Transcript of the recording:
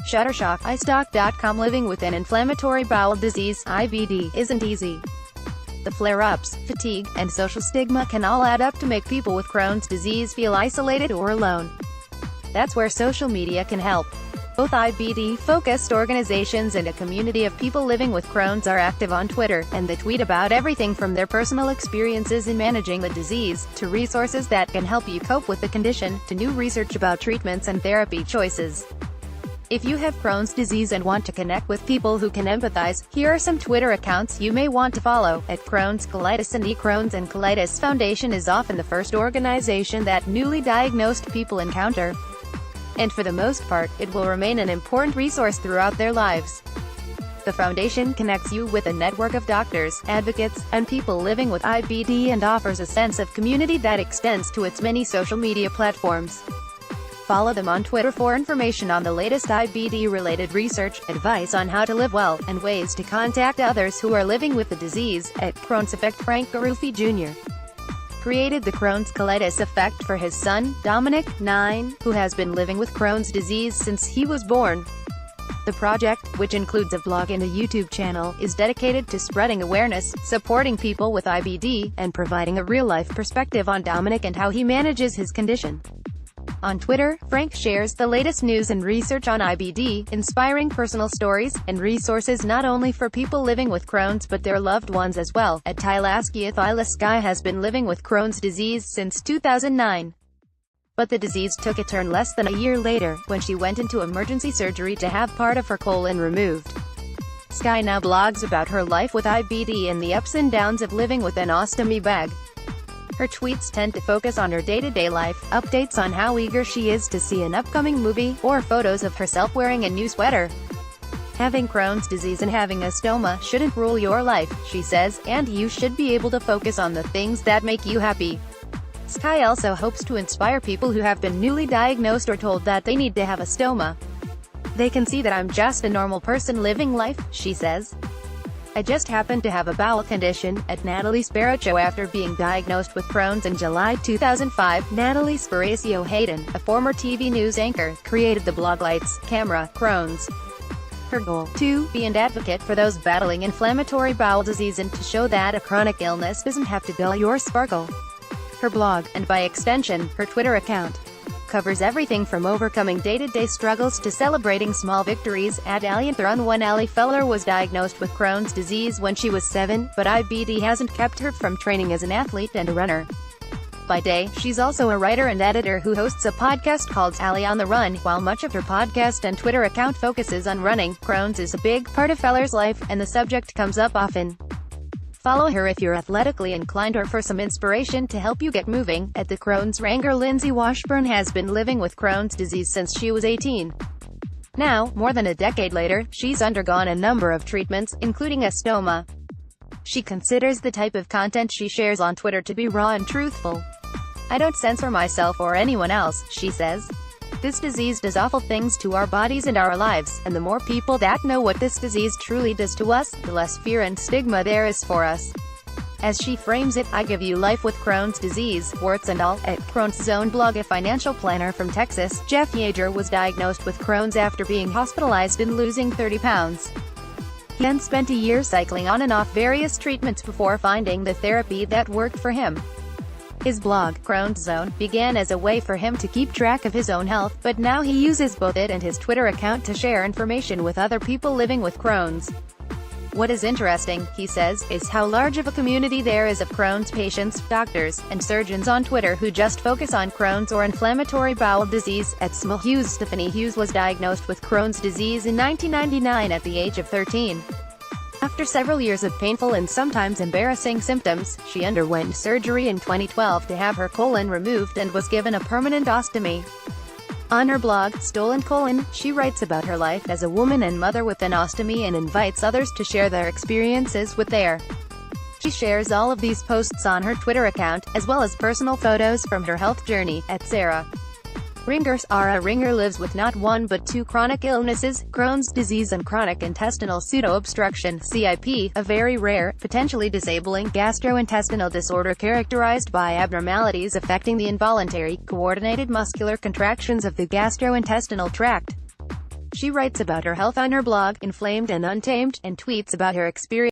Shutterstock, iStock.com. Living with an inflammatory bowel disease, IBD, isn't easy. The flare-ups, fatigue, and social stigma can all add up to make people with Crohn's disease feel isolated or alone. That's where social media can help. Both IBD-focused organizations and a community of people living with Crohn's are active on Twitter, and they tweet about everything from their personal experiences in managing the disease, to resources that can help you cope with the condition, to new research about treatments and therapy choices. If you have Crohn's disease and want to connect with people who can empathize, here are some Twitter accounts you may want to follow. At Crohn's Colitis and the Crohn's and Colitis Foundation is often the first organization that newly diagnosed people encounter. And for the most part, it will remain an important resource throughout their lives. The foundation connects you with a network of doctors, advocates, and people living with IBD and offers a sense of community that extends to its many social media platforms. Follow them on Twitter for information on the latest IBD-related research, advice on how to live well, and ways to contact others who are living with the disease. At Crohn's Effect, Frank Garuffi Jr. created the Crohn's Colitis Effect for his son, Dominic, 9, who has been living with Crohn's disease since he was born. The project, which includes a blog and a YouTube channel, is dedicated to spreading awareness, supporting people with IBD, and providing a real-life perspective on Dominic and how he manages his condition. On Twitter, Frank shares the latest news and research on IBD, inspiring personal stories, and resources not only for people living with Crohn's but their loved ones as well. At Tylaskiathila, Sky has been living with Crohn's disease since 2009. But the disease took a turn less than a year later, when she went into emergency surgery to have part of her colon removed. Sky now blogs about her life with IBD and the ups and downs of living with an ostomy bag. Her tweets tend to focus on her day-to-day life, updates on how eager she is to see an upcoming movie, or photos of herself wearing a new sweater. Having Crohn's disease and having a stoma shouldn't rule your life, she says, and you should be able to focus on the things that make you happy. Sky also hopes to inspire people who have been newly diagnosed or told that they need to have a stoma. They can see that I'm just a normal person living life, she says. I just happened to have a bowel condition. At Natalie Sparacio. After being diagnosed with Crohn's in July 2005, Natalie Sparacio Hayden, a former TV news anchor, created the blog Lights, Camera, Crohn's. Her goal, to be an advocate for those battling inflammatory bowel disease and to show that a chronic illness doesn't have to dull your sparkle. Her blog, and by extension, her Twitter account, covers everything from overcoming day-to-day struggles to celebrating small victories. At Alianthrun, when Ali Feller was diagnosed with Crohn's disease when she was 7, but IBD hasn't kept her from training as an athlete and a runner. By day, she's also a writer and editor who hosts a podcast called Ali on the Run. While much of her podcast and Twitter account focuses on running, Crohn's is a big part of Feller's life, and the subject comes up often. Follow her if you're athletically inclined or for some inspiration to help you get moving. At the Crohn's Ranger, Lindsay Washburn has been living with Crohn's disease since she was 18. Now, more than a decade later, she's undergone a number of treatments, including a stoma. She considers the type of content she shares on Twitter to be raw and truthful. I don't censor myself or anyone else, she says. This disease does awful things to our bodies and our lives, and the more people that know what this disease truly does to us, the less fear and stigma there is for us. As she frames it, I give you life with Crohn's disease, warts and all. At Crohn's Zone blog, a financial planner from Texas, Jeff Yeager was diagnosed with Crohn's after being hospitalized and losing 30 pounds. He then spent a year cycling on and off various treatments before finding the therapy that worked for him. His blog, Crohn's Zone, began as a way for him to keep track of his own health, but now he uses both it and his Twitter account to share information with other people living with Crohn's. What is interesting, he says, is how large of a community there is of Crohn's patients, doctors, and surgeons on Twitter who just focus on Crohn's or inflammatory bowel disease. At Small Hughes, Stephanie Hughes was diagnosed with Crohn's disease in 1999 at the age of 13. After several years of painful and sometimes embarrassing symptoms, she underwent surgery in 2012 to have her colon removed and was given a permanent ostomy. On her blog, Stolen Colon, she writes about her life as a woman and mother with an ostomy and invites others to share their experiences with theirs. She shares all of these posts on her Twitter account, as well as personal photos from her health journey. At Sarah Ringer, Sarah Ringer lives with not one but two chronic illnesses, Crohn's disease and chronic intestinal pseudo-obstruction, CIP, a very rare, potentially disabling gastrointestinal disorder characterized by abnormalities affecting the involuntary, coordinated muscular contractions of the gastrointestinal tract. She writes about her health on her blog, Inflamed and Untamed, and tweets about her experience